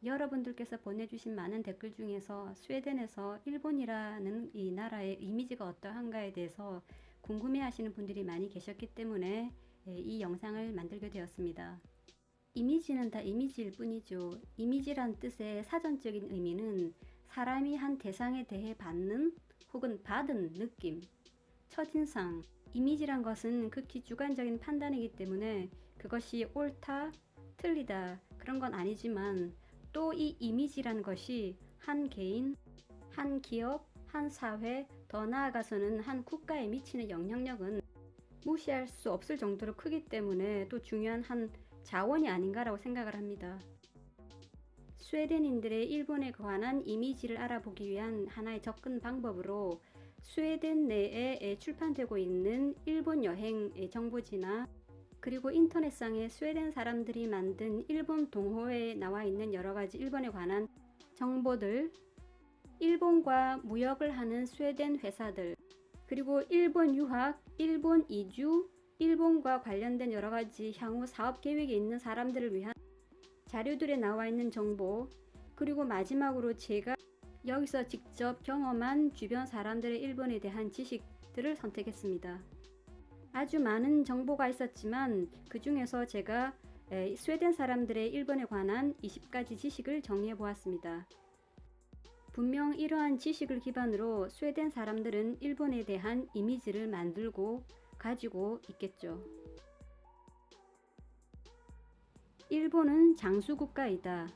여러분들께서 보내주신 많은 댓글 중에서 스웨덴에서 일본이라는 이 나라의 이미지가 어떠한가에 대해서 궁금해하시는 분들이 많이 계셨기 때문에 이 영상을 만들게 되었습니다. 이미지는 다 이미지일 뿐이죠. 이미지란 뜻의 사전적인 의미는 사람이 한 대상에 대해 받는 혹은 받은 느낌, 첫인상. 이미지란 것은 극히 주관적인 판단이기 때문에 그것이 옳다, 틀리다 그런 건 아니지만 또 이 이미지란 것이 한 개인, 한 기업, 한 사회, 더 나아가서는 한 국가에 미치는 영향력은 무시할 수 없을 정도로 크기 때문에 또 중요한 한 자원이 아닌가라고 생각을 합니다. 스웨덴인들의 일본에 관한 이미지를 알아보기 위한 하나의 접근 방법으로 스웨덴 내에 출판되고 있는 일본 여행 정보지나 그리고 인터넷상에 스웨덴 사람들이 만든 일본 동호회에 나와 있는 여러가지 일본에 관한 정보들, 일본과 무역을 하는 스웨덴 회사들, 그리고 일본 유학, 일본 이주, 일본과 관련된 여러가지 향후 사업 계획이 있는 사람들을 위한 자료들에 나와 있는 정보, 그리고 마지막으로 제가 여기서 직접 경험한 주변 사람들의 일본에 대한 지식들을 선택했습니다. 아주 많은 정보가 있었지만 그 중에서 제가 스웨덴 사람들의 일본에 관한 20가지 지식을 정리해 보았습니다. 분명 이러한 지식을 기반으로 스웨덴 사람들은 일본에 대한 이미지를 만들고 가지고 있겠죠. 일본은 장수국가이다.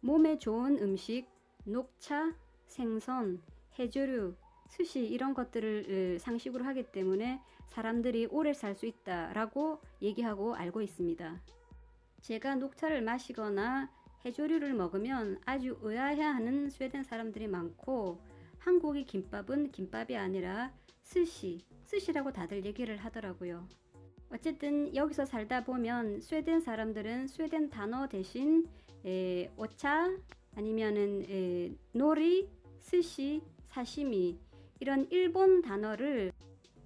몸에 좋은 음식, 녹차, 생선, 해조류, 스시 이런 것들을 상식으로 하기 때문에 사람들이 오래 살 수 있다라고 얘기하고 알고 있습니다. 제가 녹차를 마시거나 해조류를 먹으면 아주 의아해하는 스웨덴 사람들이 많고 한국의 김밥은 김밥이 아니라 스시라고 다들 얘기를 하더라고요. 어쨌든 여기서 살다 보면 스웨덴 사람들은 스웨덴 단어 대신 오차 아니면은 노리, 스시, 사시미 이런 일본 단어를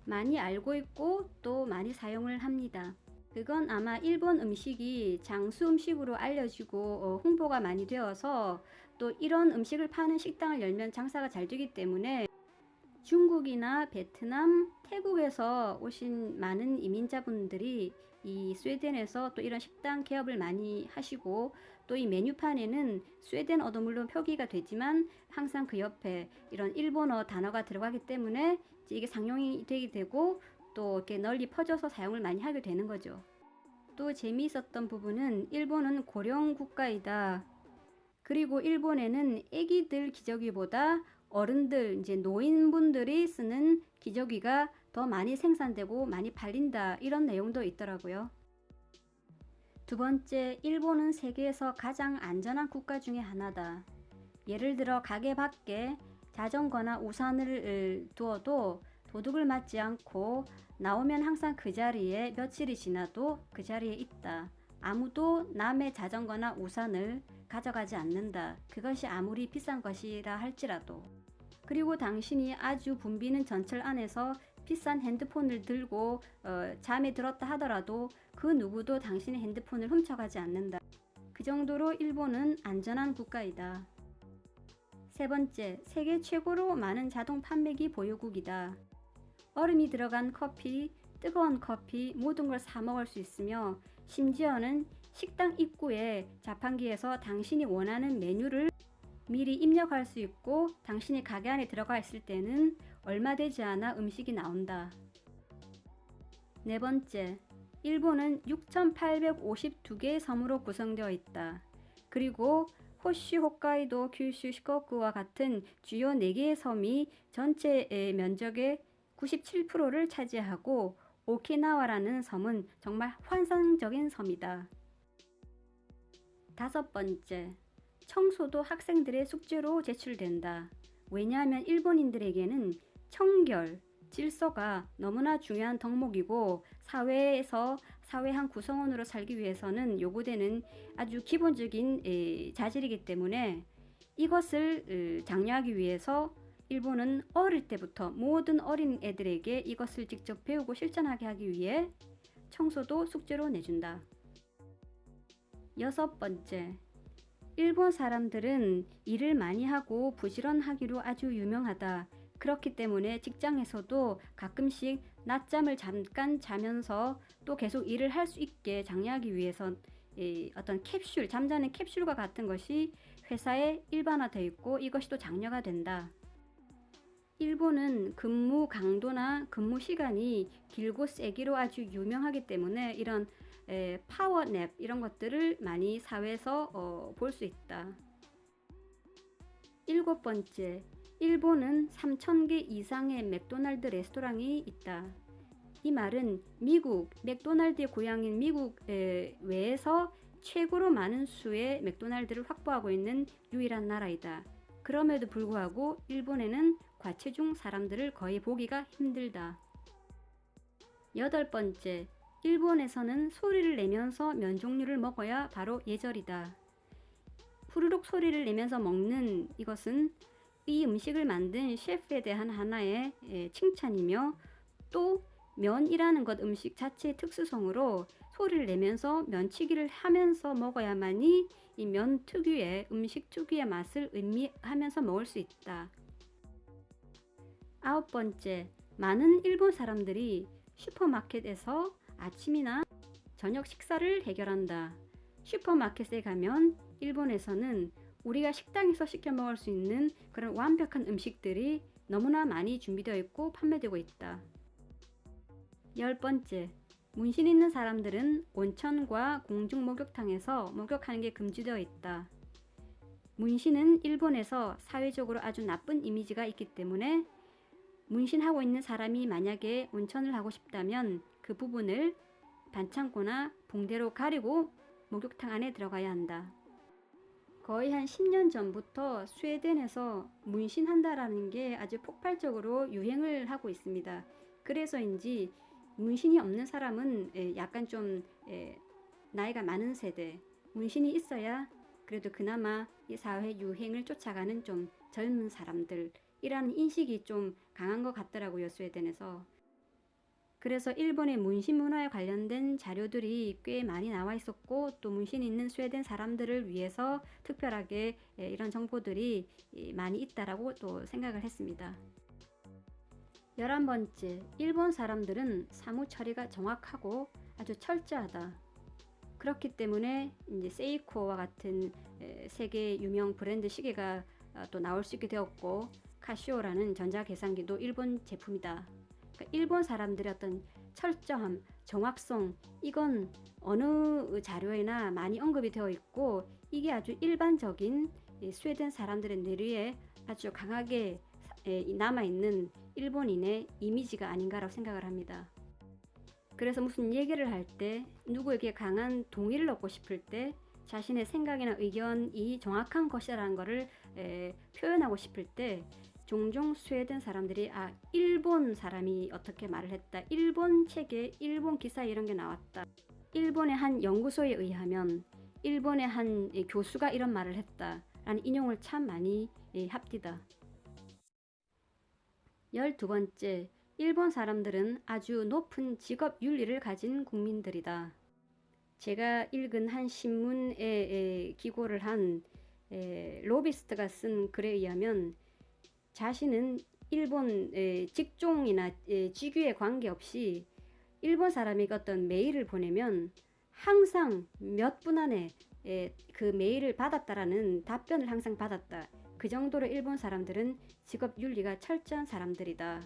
많이 알고 있고 또 많이 사용을 합니다. 그건 아마 일본 음식이 장수 음식으로 알려지고 홍보가 많이 되어서 또 이런 음식을 파는 식당을 열면 장사가 잘 되기 때문에 중국이나 베트남, 태국에서 오신 많은 이민자분들이 이 스웨덴에서 또 이런 식당 개업을 많이 하시고 또 이 메뉴판에는 스웨덴어도 물론 표기가 되지만 항상 그 옆에 이런 일본어 단어가 들어가기 때문에 이게 상용이 되게 되고 또 이렇게 널리 퍼져서 사용을 많이 하게 되는 거죠. 또 재미있었던 부분은 일본은 고령 국가이다. 그리고 일본에는 애기들 기저귀보다 어른들, 이제 노인분들이 쓰는 기저귀가 더 많이 생산되고 많이 팔린다. 이런 내용도 있더라고요. 두 번째, 일본은 세계에서 가장 안전한 국가 중에 하나다. 예를 들어 가게 밖에 자전거나 우산을 두어도 도둑을 맞지 않고 나오면 항상 그 자리에 며칠이 지나도 그 자리에 있다. 아무도 남의 자전거나 우산을 가져가지 않는다. 그것이 아무리 비싼 것이라 할지라도. 그리고 당신이 아주 붐비는 전철 안에서 비싼 핸드폰을 들고 잠에 들었다 하더라도 그 누구도 당신의 핸드폰을 훔쳐가지 않는다. 그 정도로 일본은 안전한 국가이다. 세 번째, 세계 최고로 많은 자동 판매기 보유국이다. 얼음이 들어간 커피, 뜨거운 커피 모든 걸 사 먹을 수 있으며 심지어는 식당 입구에 자판기에서 당신이 원하는 메뉴를 미리 입력할 수 있고 당신이 가게 안에 들어가 있을 때는 얼마 되지 않아 음식이 나온다. 네 번째, 일본은 6,852개의 섬으로 구성되어 있다. 그리고 호슈, 홋카이도, 큐슈, 시코쿠와 같은 주요 4개의 섬이 전체의 면적의 97%를 차지하고 오키나와라는 섬은 정말 환상적인 섬이다. 다섯 번째, 청소도 학생들의 숙제로 제출된다. 왜냐하면 일본인들에게는 청결, 질서가 너무나 중요한 덕목이고 사회에서 사회 한 구성원으로 살기 위해서는 요구되는 아주 기본적인 자질이기 때문에 이것을 장려하기 위해서 일본은 어릴 때부터 모든 어린 애들에게 이것을 직접 배우고 실천하게 하기 위해 청소도 숙제로 내준다. 여섯 번째, 일본 사람들은 일을 많이 하고 부지런하기로 아주 유명하다. 그렇기 때문에 직장에서도 가끔씩 낮잠을 잠깐 자면서 또 계속 일을 할 수 있게 장려하기 위해서 어떤 캡슐, 잠자는 캡슐과 같은 것이 회사에 일반화되어 있고 이것이 또 장려가 된다. 일본은 근무 강도나 근무 시간이 길고 세기로 아주 유명하기 때문에 이런 파워냅 이런 것들을 많이 사회에서 볼 수 있다. 일곱 번째, 일본은 3,000개 이상의 맥도날드 레스토랑이 있다. 이 말은 미국, 맥도날드의 고향인 미국 외에서 최고로 많은 수의 맥도날드를 확보하고 있는 유일한 나라이다. 그럼에도 불구하고 일본에는 과체중 사람들을 거의 보기가 힘들다. 여덟 번째, 일본에서는 소리를 내면서 면 종류를 먹어야 바로 예절이다. 후루룩 소리를 내면서 먹는 이것은 이 음식을 만든 셰프에 대한 하나의 칭찬이며 또 면이라는 것 음식 자체의 특수성으로 소리를 내면서 면치기를 하면서 먹어야만이 이 면 특유의 음식 특유의 맛을 의미하면서 먹을 수 있다. 아홉 번째, 많은 일본 사람들이 슈퍼마켓에서 아침이나 저녁 식사를 해결한다. 슈퍼마켓에 가면 일본에서는 우리가 식당에서 시켜 먹을 수 있는 그런 완벽한 음식들이 너무나 많이 준비되어 있고 판매되고 있다. 열 번째, 문신 있는 사람들은 온천과 공중 목욕탕에서 목욕하는 게 금지되어 있다. 문신은 일본에서 사회적으로 아주 나쁜 이미지가 있기 때문에 문신하고 있는 사람이 만약에 온천을 하고 싶다면 그 부분을 반창고나 붕대로 가리고 목욕탕 안에 들어가야 한다. 거의 한 10년 전부터 스웨덴에서 문신한다라는 게 아주 폭발적으로 유행을 하고 있습니다. 그래서인지 문신이 없는 사람은 약간 좀 나이가 많은 세대, 문신이 있어야 그래도 그나마 이 사회 유행을 쫓아가는 좀 젊은 사람들이라는 인식이 좀 강한 것 같더라고요, 스웨덴에서. 그래서 일본의 문신 문화에 관련된 자료들이 꽤 많이 나와 있었고 또 문신 있는 스웨덴 사람들을 위해서 특별하게 이런 정보들이 많이 있다라고 또 생각을 했습니다. 11번째, 일본 사람들은 사무 처리가 정확하고 아주 철저하다. 그렇기 때문에 이제 세이코와 같은 세계 유명 브랜드 시계가 또 나올 수 있게 되었고 카시오라는 전자계산기도 일본 제품이다. 그러니까 일본 사람들의 어떤 철저함, 정확성 이건 어느 자료에나 많이 언급이 되어 있고 이게 아주 일반적인 스웨덴 사람들의 뇌리에 아주 강하게 남아있는 일본인의 이미지가 아닌가라고 생각을 합니다. 그래서 무슨 얘기를 할 때 누구에게 강한 동의를 얻고 싶을 때 자신의 생각이나 의견이 정확한 것이라는 것을 표현하고 싶을 때 종종 스웨덴 사람들이 일본 사람이 어떻게 말을 했다. 일본 책에 일본 기사에 이런 게 나왔다. 일본의 한 연구소에 의하면 일본의 한 교수가 이런 말을 했다. 라는 인용을 참 많이 합디다. 12번째, 일본 사람들은 아주 높은 직업 윤리를 가진 국민들이다. 제가 읽은 한 신문에 기고를 한 로비스트가 쓴 글에 의하면 자신은 일본 직종이나 직위에 관계없이 일본 사람에게 어떤 메일을 보내면 항상 몇 분 안에 그 메일을 받았다라는 답변을 항상 받았다. 그 정도로 일본 사람들은 직업 윤리가 철저한 사람들이다.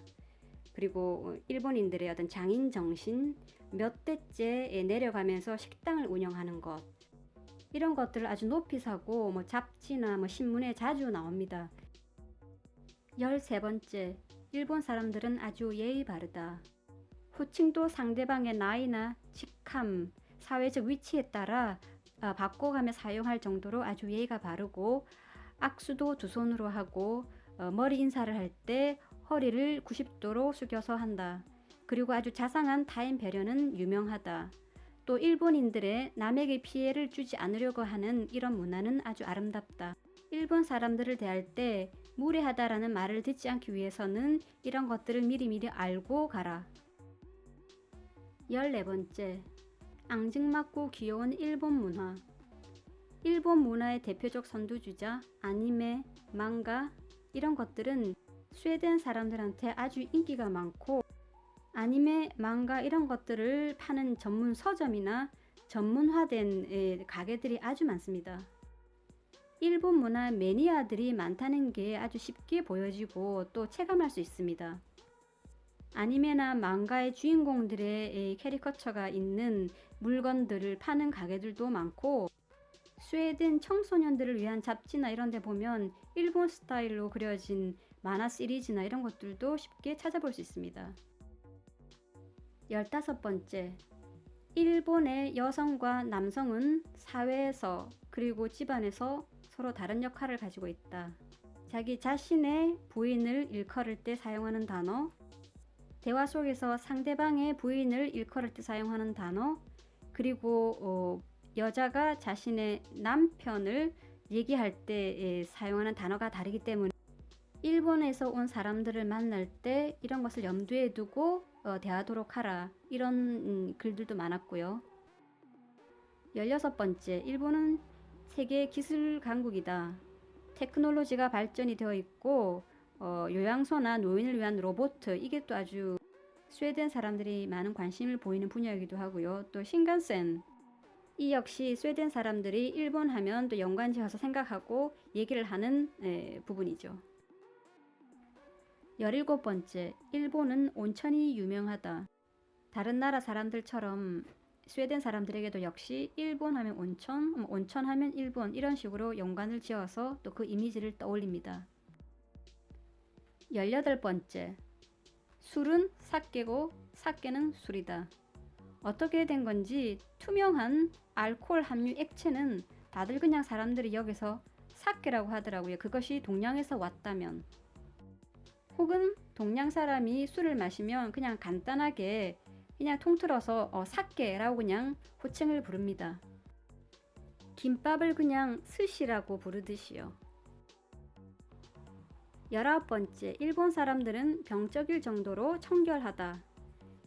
그리고 일본인들의 어떤 장인 정신, 몇 대째 내려가면서 식당을 운영하는 것 이런 것들을 아주 높이 사고 잡지나 신문에 자주 나옵니다. 13번째, 일본 사람들은 아주 예의 바르다. 호칭도 상대방의 나이나 직함, 사회적 위치에 따라 바꿔가며 사용할 정도로 아주 예의가 바르고 악수도 두 손으로 하고 머리 인사를 할 때 허리를 90도로 숙여서 한다. 그리고 아주 자상한 타인 배려는 유명하다. 또 일본인들의 남에게 피해를 주지 않으려고 하는 이런 문화는 아주 아름답다. 일본 사람들을 대할 때 무례하다라는 말을 듣지 않기 위해서는 이런 것들을 미리미리 알고 가라. 14번째, 앙증맞고 귀여운 일본 문화. 일본 문화의 대표적 선두주자 아니메, 망가 이런 것들은 스웨덴 사람들한테 아주 인기가 많고 아니메, 망가 이런 것들을 파는 전문 서점이나 전문화된 가게들이 아주 많습니다. 일본 문화 매니아들이 많다는 게 아주 쉽게 보여지고 또 체감할 수 있습니다. 아니메나 망가의 주인공들의 캐리커처가 있는 물건들을 파는 가게들도 많고 스웨덴 청소년들을 위한 잡지나 이런 데 보면 일본 스타일로 그려진 만화 시리즈나 이런 것들도 쉽게 찾아볼 수 있습니다. 15번째, 일본의 여성과 남성은 사회에서 그리고 집안에서 서로 다른 역할을 가지고 있다. 자기 자신의 부인을 일컬을 때 사용하는 단어, 대화 속에서 상대방의 부인을 일컬을 때 사용하는 단어, 그리고 여자가 자신의 남편을 얘기할 때 사용하는 단어가 다르기 때문에 일본에서 온 사람들을 만날 때 이런 것을 염두에 두고 대하도록 하라, 이런 글들도 많았고요. 16번째, 일본은 세계 기술 강국이다. 테크놀로지가 발전이 되어 있고 요양소나 노인을 위한 로봇, 이게 또 아주 스웨덴 사람들이 많은 관심을 보이는 분야이기도 하고요. 또 신간센, 이 역시 스웨덴 사람들이 일본 하면 또 연관지어서 생각하고 얘기를 하는 부분이죠. 17번째, 일본은 온천이 유명하다. 다른 나라 사람들처럼 스웨덴 사람들에게도 역시 일본 하면 온천, 온천 하면 일본, 이런 식으로 연관을 지어서 또 그 이미지를 떠올립니다. 18번째, 술은 사케고 사케는 술이다. 어떻게 된 건지 투명한 알코올 함유 액체는 다들 그냥 사람들이 여기서 사케라고 하더라고요. 그것이 동양에서 왔다면. 혹은 동양 사람이 술을 마시면 그냥 간단하게 그냥 통틀어서 사케라고 그냥 호칭을 부릅니다. 김밥을 그냥 스시라고 부르듯이요. 19번째, 일본 사람들은 병적일 정도로 청결하다.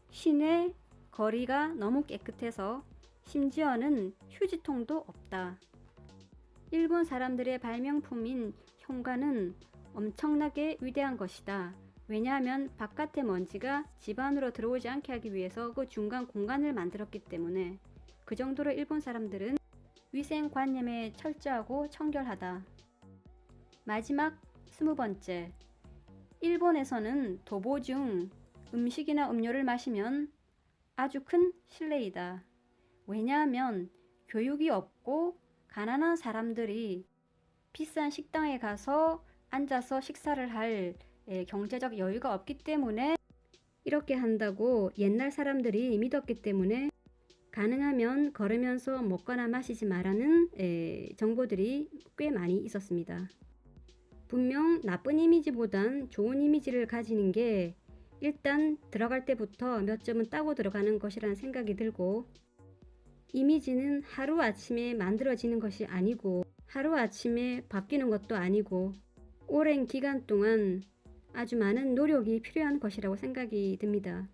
시내 거리가 너무 깨끗해서 심지어는 휴지통도 없다. 일본 사람들의 발명품인 현관은 엄청나게 위대한 것이다. 왜냐하면 바깥의 먼지가 집 안으로 들어오지 않게 하기 위해서 그 중간 공간을 만들었기 때문에 그 정도로 일본 사람들은 위생관념에 철저하고 청결하다. 마지막 20번째, 일본에서는 도보 중 음식이나 음료를 마시면 아주 큰 실례이다. 왜냐하면 교육이 없고 가난한 사람들이 비싼 식당에 가서 앉아서 식사를 할 경제적 여유가 없기 때문에 이렇게 한다고 옛날 사람들이 믿었기 때문에 가능하면 걸으면서 먹거나 마시지 말라는 정보들이 꽤 많이 있었습니다. 분명 나쁜 이미지보단 좋은 이미지를 가지는 게 일단 들어갈 때부터 몇 점은 따고 들어가는 것이라는 생각이 들고, 이미지는 하루아침에 만들어지는 것이 아니고 하루아침에 바뀌는 것도 아니고 오랜 기간 동안 아주 많은 노력이 필요한 것이라고 생각이 듭니다.